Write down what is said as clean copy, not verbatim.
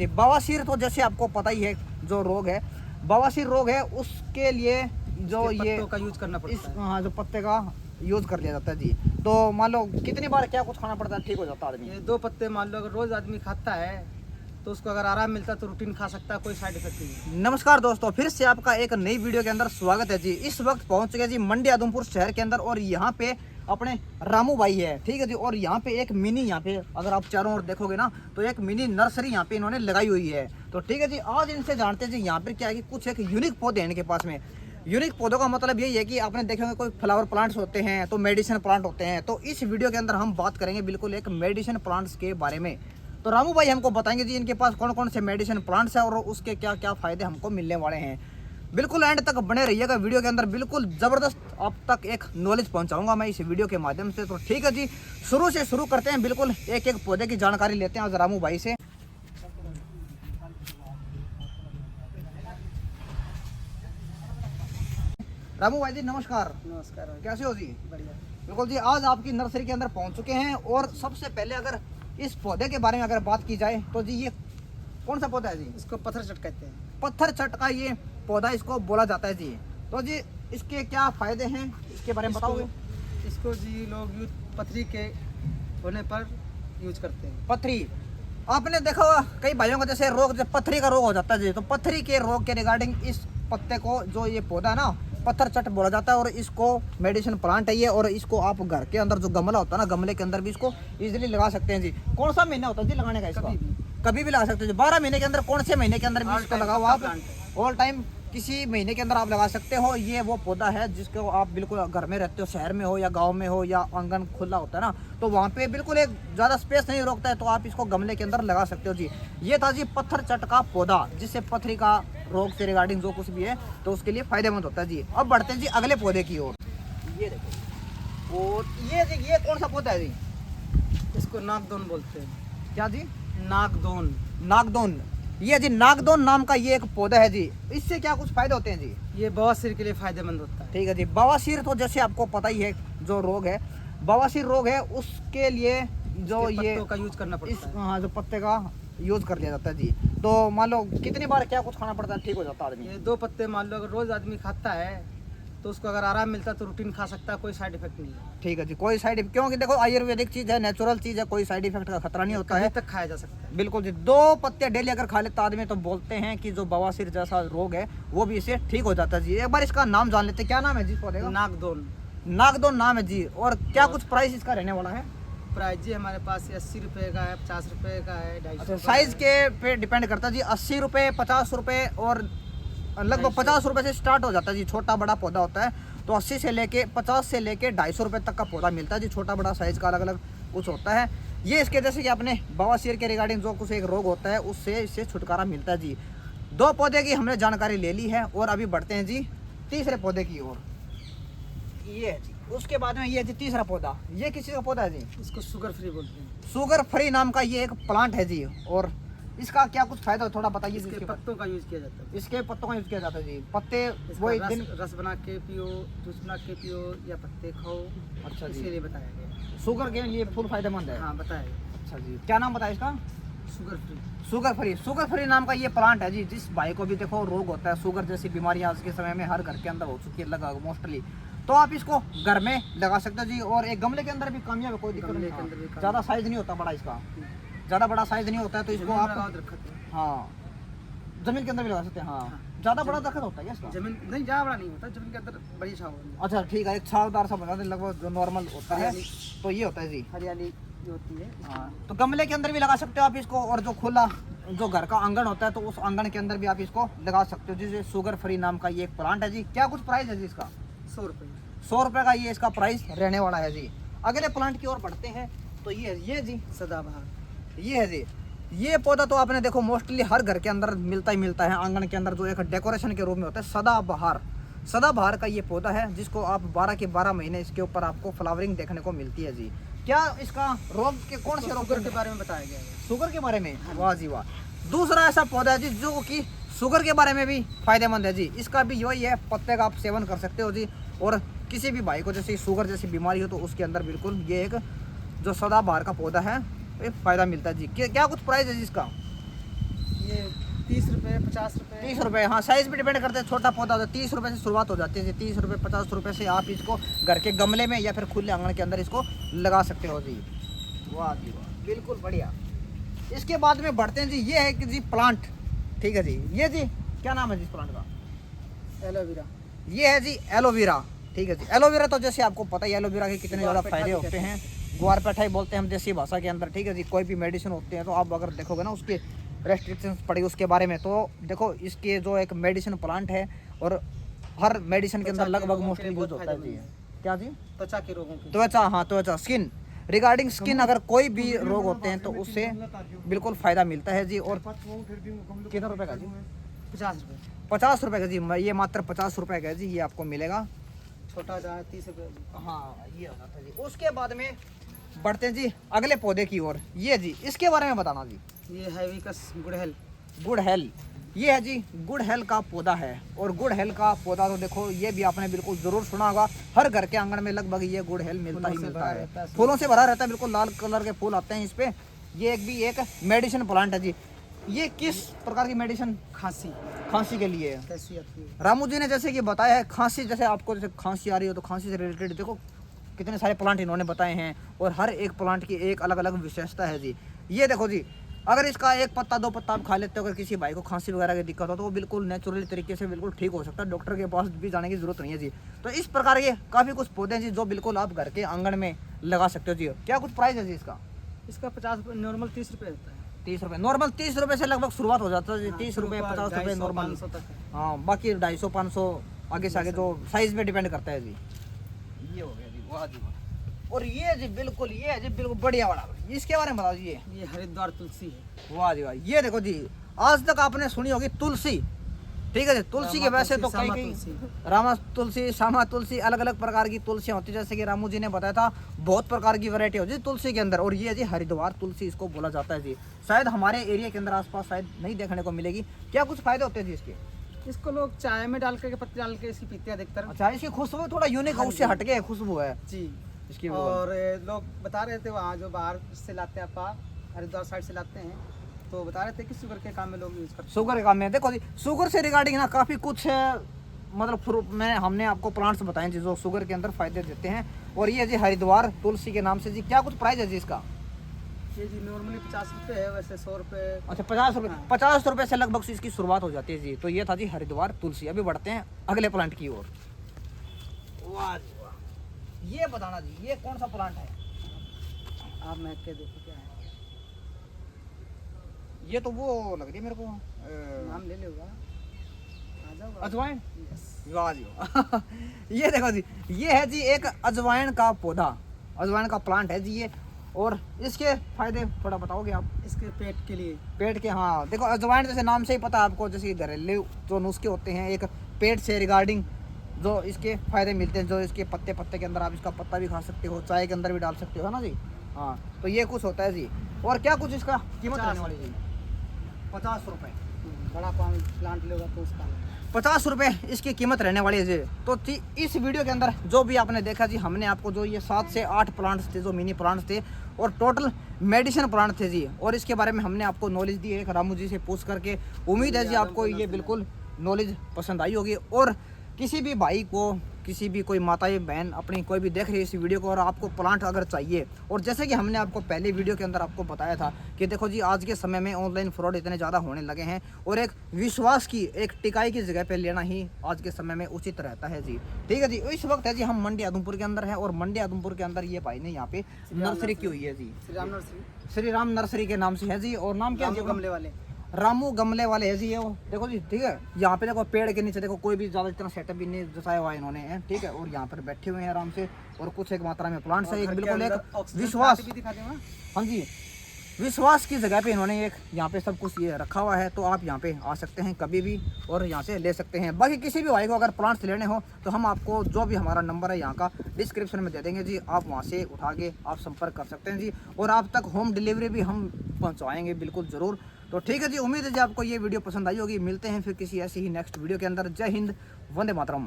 बवासीर तो जैसे आपको पता ही है जो रोग है, बवासीर रोग है, उसके लिए जो ये पत्तों का यूज करना पड़ता है। हाँ, जो पत्ते का यूज कर लिया जाता है जी। तो मान लो कितनी बार क्या कुछ खाना पड़ता है ठीक हो जाता है आदमी? ये 2 पत्ते मान लो अगर रोज आदमी खाता है तो उसको अगर आराम मिलता है तो रूटीन खा सकता है, कोई साइड इफेक्ट नहीं। नमस्कार दोस्तों, फिर से आपका एक नई वीडियो के अंदर स्वागत है जी। इस वक्त पहुंच गए जी मंडी आदमपुर शहर के अंदर और यहाँ पे अपने रामू भाई है, ठीक है जी। और यहाँ पे एक मिनी, यहाँ पे अगर आप चारों ओर देखोगे ना तो एक मिनी नर्सरी यहाँ पे इन्होंने लगाई हुई है। तो ठीक है जी, आज इनसे जानते हैं जी यहाँ पे क्या है कि कुछ एक यूनिक पौधे हैं इनके पास में। यूनिक पौधों का मतलब यही है कि आपने देखे होंगे कोई फ्लावर प्लांट्स होते हैं तो मेडिसिन प्लांट होते हैं, तो इस वीडियो के अंदर हम बात करेंगे बिल्कुल एक मेडिसिन प्लांट्स के बारे में। तो रामू भाई हमको बताएंगे जी इनके पास कौन कौन से मेडिसिन प्लांट्स हैं और उसके क्या क्या फायदे हमको मिलने वाले हैं। बिल्कुल एंड तक बने रहिएगा वीडियो के अंदर, बिल्कुल जबरदस्त आप तक एक नॉलेज पहुंचाऊंगा मैं इस वीडियो के माध्यम से। तो ठीक है जी, शुरू से शुरू करते हैं, बिल्कुल एक एक पौधे की जानकारी लेते हैं आज रामू भाई से। रामू भाई जी नमस्कार। नमस्कार। कैसे हो जी? बढ़िया। बिल्कुल जी, आज आपकी नर्सरी के अंदर पहुंच चुके हैं और सबसे पहले अगर इस पौधे के बारे में अगर बात की जाए तो जी ये कौन सा पौधा है जी? इसको पत्थर चट कहते हैं। पत्थर चट का ये पौधा इसको बोला जाता है जी। तो जी इसके क्या फायदे हैं इसके बारे में बताओगे? इसको जी लोग यूज पथरी के होने पर यूज करते हैं। पथरी, आपने देखा होगा कई भाइयों को जैसे रोग, जब पथरी का रोग हो जाता है जी, तो पथरी के रोग के रिगार्डिंग इस पत्ते को, जो ये पौधा है ना, पत्थर चट बोला जाता है। और इसको मेडिसिन प्लांट है ये, और इसको आप घर के अंदर जो गमला होता है ना, गमले के अंदर भी इसको इजीली लगा सकते हैं जी। कौन सा महीना होता है जी लगाने का इसका? कभी भी लगा सकते हैं। 12 महीने के अंदर कौन से महीने के अंदर भी इसको लगाओ आप, ऑल टाइम किसी महीने के अंदर आप लगा सकते हो। ये वो पौधा है जिसको आप बिल्कुल घर में रहते हो, शहर में हो या गांव में हो, या आंगन खुला होता है ना, तो वहाँ पे बिल्कुल एक ज़्यादा स्पेस नहीं रोकता है, तो आप इसको गमले के अंदर लगा सकते हो जी। ये था जी पत्थर चट का पौधा, जिससे पथरी का रोग से रिगार्डिंग जो कुछ भी है तो उसके लिए फायदेमंद होता है जी। अब बढ़ते हैं जी अगले पौधे की ओर। ये देखो, और ये कौन सा पौधा है जी? इसको नागदोन बोलते हैं। क्या जी? नागदोन। नागदोन। ये जी नागदोन नाम का ये एक पौधा है जी। इससे क्या कुछ फायदे होते हैं जी? ये बवासीर के लिए फायदेमंद होता है। ठीक है जी। बवासीर तो जैसे आपको पता ही है जो रोग है, बवासीर रोग है, उसके लिए जो ये पत्तों का यूज करना इस पड़ता है। हाँ, जो पत्ते का यूज कर लिया जाता है जी। तो मान लो कितनी बार क्या कुछ खाना पड़ता है ठीक हो जाता है आदमी? ये 2 पत्ते मान लो अगर रोज आदमी खाता है तो उसको अगर आराम मिलता है तो रूटीन खा सकता है, कोई साइड इफेक्ट नहीं है। ठीक है जी। कोई साइड, क्योंकि देखो आयुर्वेदिक चीज है, नेचुरल चीज है, कोई साइड इफेक्ट का खतरा नहीं होता कभी है। तक खाया जा सकता है। बिल्कुल जी। 2 पत्ते डेली अगर खा लेता आदमी तो बोलते हैं कि जो बवासीर जैसा रोग है वो भी इससे ठीक हो जाता है जी। एक बार इसका नाम जान लेते हैं, क्या नाम है जी पौधे का? नागदोन। नागदोन नाम है जी। और क्या कुछ प्राइस इसका रहने वाला है? प्राइस जी हमारे पास 80 रुपये का है, 50 रुपये का है, 250 अच्छा, साइज के पे डिपेंड करता है जी। 80 रुपये, 50 रुपये और लगभग 50 रुपये से स्टार्ट हो जाता है जी। छोटा बड़ा पौधा होता है तो 80 से लेके 50 से लेके 250 रुपये तक का पौधा मिलता है जी। छोटा बड़ा साइज का अलग अलग कुछ होता है। ये इसके जैसे कि आपने बवासीर के रिगार्डिंग जो कुछ एक रोग होता है उससे इससे छुटकारा मिलता है जी। 2 पौधे की हमने जानकारी ले ली है और अभी बढ़ते हैं जी तीसरे पौधे की ओर। ये है जी, उसके बाद में ये जी तीसरा पौधा। ये किसी का पौधा है जी? इसको शुगर फ्री बोलते हैं। शुगर फ्री नाम का ये एक प्लांट है जी। और इसका क्या कुछ फायदा थोड़ा बताइए। इसके पत्तों का यूज किया जाता है। इसके पत्तों का यूज किया जाता है जी। पत्ते इसका वही रस, दिन। रस बना के पियो, जूस बना के पियो या पत्ते खाओ। अच्छा इसके जी। लिए बताया गया। शुगर के लिए फुल फायदेमंद है। हाँ बताया गया। अच्छा जी, क्या नाम बताया इसका? Sugar free. Sugar free. Sugar free नाम का ये प्लांट है जी। जिस भाई को भी देखो रोग होता है, शुगर जैसी बीमारियां आज के समय में हर घर के अंदर हो चुकी है लगभग मोस्टली, तो आप इसको घर में लगा सकते हो जी। और एक गमले के अंदर भी कामयाब है, कोई दिक्कत गमले नहीं। के अंदर भी हाँ, ज़्यादा साइज नहीं होता बड़ा इसका, ज़्यादा बड़ा साइज नहीं होता है तो इसको आप हाँ जमीन के अंदर भी लगा सकते हैं। हाँ, ज़्यादा बड़ा दरख्त होता है क्या इसका? जमीन नहीं, ज़्यादा बड़ा नहीं होता, जमीन के अंदर बड़ी छाव होती है। अच्छा ठीक है, एक छावदार सा बना दे लगभग जो नॉर्मल होता है, तो ये होता है जी। हरियाली जो होती है। हाँ, तो गमले के अंदर भी लगा सकते हो आप इसको, और जो खुला जो घर का आंगन होता है तो उस आंगन के अंदर भी आप इसको लगा सकते हो। जिसे शुगर फ्री नाम का ये एक प्लांट है जी। क्या कुछ प्राइस है जी इसका? 100 रुपये। 100 रुपये का ये इसका प्राइस रहने वाला है जी। अगले प्लांट की ओर बढ़ते हैं तो ये जी सदाबहार। ये है जी। ये पौधा तो आपने देखो मोस्टली हर घर के अंदर मिलता ही मिलता है, आंगन के अंदर जो एक डेकोरेशन के रूप में होता है। सदाबहार, सदाबहार का ये पौधा है जिसको आप 12 के 12 महीने इसके ऊपर आपको फ्लावरिंग देखने को मिलती है जी। क्या इसका रोग के कौन से रोग शुगर के बारे में बताया गया है। शुगर के बारे में? वाह जी वाह। दूसरा ऐसा पौधा है जी जो कि शुगर के बारे में भी फायदेमंद है जी। इसका भी यही है, पत्ते का आप सेवन कर सकते हो जी। और किसी भी भाई को जैसे शुगर जैसी बीमारी हो तो उसके अंदर बिल्कुल ये एक जो सदाबहार का पौधा है, एक फ़ायदा मिलता है जी। क्या कुछ प्राइस है जी इसका? रुपये 50 रुपये 30 रुपये। हाँ, साइज पे डिपेंड करते हैं, छोटा पौधा होता है 30 रुपये से शुरुआत हो जाती है। 30 रुपये 50 रुपये से आप इसको घर के गमले में या फिर खुले आंगन के अंदर इसको लगा सकते हो जी। वाह जी वाह, बिल्कुल बढ़िया। इसके बाद में बढ़ते हैं जी, ये है कि जी प्लांट, ठीक है जी। ये जी क्या नाम है जी इस प्लांट का? एलोवेरा। ये है जी एलोवेरा, ठीक है जी। एलोवेरा तो जैसे आपको पता है एलोवेरा के कितने ज़्यादा ग्वारपेठा फायदे भी होते हैं। ग्वारपेठा ही बोलते हैं हम देसी भाषा के अंदर, ठीक है जी। कोई भी मेडिसिन होते हैं तो आप अगर देखोगे ना उसके रेस्ट्रिक्शंस पड़ी उसके बारे में, तो देखो इसके जो एक मेडिसिन प्लांट है और हर मेडिसिन के अंदर लगभग मोस्टली यूज होता है जी। क्या जी? त्वचा के रोगों की। त्वचा, हाँ त्वचा, स्किन, रिगार्डिंग स्किन अगर कोई भी रोग होते हैं तो उससे बिल्कुल फ़ायदा मिलता है जी। और कितने रुपए का जी? 50 रुपये। 50 रुपये का जी, ये मात्र 50 रुपये का जी, ये आपको मिलेगा। छोटा जहाँ 30 रुपये। हाँ, ये होना था जी। उसके बाद में बढ़ते हैं जी अगले पौधे की ओर। ये जी इसके बारे में बताना जी। ये है विकस गुड़हल। गुड़हल, ये है जी गुड़हल का पौधा है। और गुड़हल का पौधा तो देखो ये भी आपने बिल्कुल ज़रूर सुना होगा, हर घर के आंगन में लगभग ये गुड़हल मिलता ही मिलता है। फूलों से भरा रहता है, बिल्कुल लाल कलर के फूल आते हैं इस पे। ये एक मेडिसिन प्लांट है जी। ये किस प्रकार की मेडिसिन? खांसी के लिए है। कैसी आती है? रामू जी ने जैसे कि बताया है, खांसी जैसे आपको जैसे खांसी आ रही हो तो खांसी से रिलेटेड देखो कितने सारे प्लांट इन्होंने बताए हैं और हर एक प्लांट की एक अलग अलग विशेषता है जी। ये देखो जी, अगर इसका एक पत्ता 2 पत्ता आप खा लेते हो, अगर किसी भाई को खांसी वगैरह की दिक्कत हो तो वो बिल्कुल नेचुरल तरीके से बिल्कुल ठीक हो सकता है, डॉक्टर के पास भी जाने की जरूरत नहीं है जी। तो इस प्रकार ये काफ़ी कुछ पौधे हैं जी जो बिल्कुल आप घर के आंगन में लगा सकते हो जी। क्या कुछ प्राइस है जी इसका? इसका 50 रुपये, नॉर्मल 30 रुपये होता है। 30 रुपये नॉर्मल, 30 रुपये से लगभग शुरुआत हो जाता है जी। 30 रुपये 50 रुपये नॉर्मल, 500 तक है। हाँ बाकी 250 500 आगे से आगे जो साइज पे डिपेंड करता है जी। ये हो गया जी, वाह जी वाह। और ये जी बिल्कुल, ये है जी बिल्कुल बढ़िया वाला, इसके बारे में बताओ जी। ये हरिद्वार तुलसी है। वाह जी वाह। ये देखो जी, आज तक आपने सुनी होगी तुलसी, ठीक है जी। तुलसी के वैसे तो कई रामा तुलसी, श्यामा तुलसी, अलग अलग प्रकार की तुलसियाँ होती है, जैसे कि रामू जी ने बताया था बहुत प्रकार की वैरायटी होती है तुलसी के अंदर। और ये जी हरिद्वार तुलसी इसको बोला जाता है जी। शायद हमारे एरिया के अंदर आसपास शायद नहीं देखने को मिलेगी। क्या कुछ फायदे होते हैं जी इसके? इसको लोग चाय में डाल के पत्ते डाल के इसकी पीते हैं अधिकतर। अच्छा, इसकी खुशबू थोड़ा यूनिक है, उससे हटके खुशबू है जी इसकी। और लोग बता रहे थे वहाँ जो बाहर से लाते हैं, आप हरिद्वार साइड से लाते हैं, तो बता रहे थे कि शुगर के काम में लोग यूज़ करते हैं। शुगर के काम में देखो जी, शुगर से रिगार्डिंग ना काफ़ी कुछ मतलब फ्रूट में हमने आपको प्लांट्स बताए जी जो शुगर के अंदर फायदे देते हैं। और ये जी हरिद्वार तुलसी के नाम से जी। क्या कुछ प्राइस है जी इसका? ये जी नॉर्मली 50 रुपये है, वैसे 100 रुपये। अच्छा 50 रुपये, हाँ। 50 रुपये से लगभग से इसकी शुरुआत हो जाती है जी। तो ये था जी हरिद्वार तुलसी। अभी बढ़ते हैं अगले प्लांट की ओर। वाह जी वाह, ये बताना जी ये कौन सा प्लांट है? आप महक के देखो क्या है। ये तो वो लग रही है मेरे को नाम ले लेगा, आ जाओ। अजवाइन। यस। वाह जी वाह। ये देखो जी, ये है जी एक अजवाइन का पौधा, अजवाइन का प्लांट है जी ये। और इसके फायदे थोड़ा बताओगे आप? इसके पेट के लिए। पेट के, हाँ देखो अजवाइन जैसे नाम से ही पता है आपको, जैसे घरेलू जो नुस्खे होते हैं एक पेट से रिगार्डिंग जो इसके फायदे मिलते हैं। जो इसके पत्ते के अंदर आप इसका पत्ता भी खा सकते हो, चाय के अंदर भी डाल सकते हो, है ना जी। हाँ तो ये कुछ होता है जी। और क्या कुछ इसका कीमत रहने वाली जी? 50 रुपये। बड़ा प्लांट लेगा तो उसका 50 रुपये इसकी कीमत रहने वाली है जी। तो इस वीडियो के अंदर जो भी आपने देखा जी, हमने आपको जो ये 7 से 8 प्लांट्स थे जो मिनी प्लांट्स थे और टोटल मेडिसिन प्लांट थे जी। और इसके बारे में हमने आपको नॉलेज दी है रामू जी से पूछ करके। उम्मीद है जी आपको ये बिल्कुल नॉलेज पसंद आई होगी। और किसी भी भाई को, किसी भी कोई माता या बहन अपनी कोई भी देख रही है इस वीडियो को और आपको प्लांट अगर चाहिए, और जैसे कि हमने आपको पहले वीडियो के अंदर आपको बताया था कि देखो जी आज के समय में ऑनलाइन फ्रॉड इतने ज़्यादा होने लगे हैं और एक विश्वास की, एक टिकाई की जगह पे लेना ही आज के समय में उचित रहता है जी। ठीक है जी। इस वक्त है जी हम मंडी आदमपुर के अंदर है और मंडी आदमपुर के अंदर ये भाई ने यहाँ पे नर्सरी की हुई है जी। श्री राम नर्सरी के नाम से है जी। और नाम क्या है? गमले वाले रामू गमले वाले है जी ये। वो देखो जी, ठीक है। यहाँ पे देखो पेड़ के नीचे देखो कोई भी ज़्यादा इतना सेटअप भी नहीं जसाया हुआ इन्होंने है, ठीक है। और यहाँ पर बैठे हुए हैं आराम से और कुछ एक मात्रा में प्लांट्स है। एक बिल्कुल एक विश्वास, हाँ जी, विश्वास की जगह पे इन्होंने एक यहाँ पे सब कुछ ये रखा हुआ है। तो आप यहाँ पे आ सकते हैं कभी भी और यहाँ से ले सकते हैं। बाकी किसी भी भाई को अगर प्लांट्स लेने हो तो हम आपको जो भी हमारा नंबर है यहाँ का डिस्क्रिप्शन में दे देंगे जी। आप वहाँ से उठा के आप संपर्क कर सकते हैं जी। और आप तक होम डिलीवरी भी हम पहुँचवाएँगे बिल्कुल ज़रूर। तो ठीक है जी, उम्मीद है जी आपको ये वीडियो पसंद आई होगी। मिलते हैं फिर किसी ऐसी ही नेक्स्ट वीडियो के अंदर। जय हिंद, वंदे मातरम।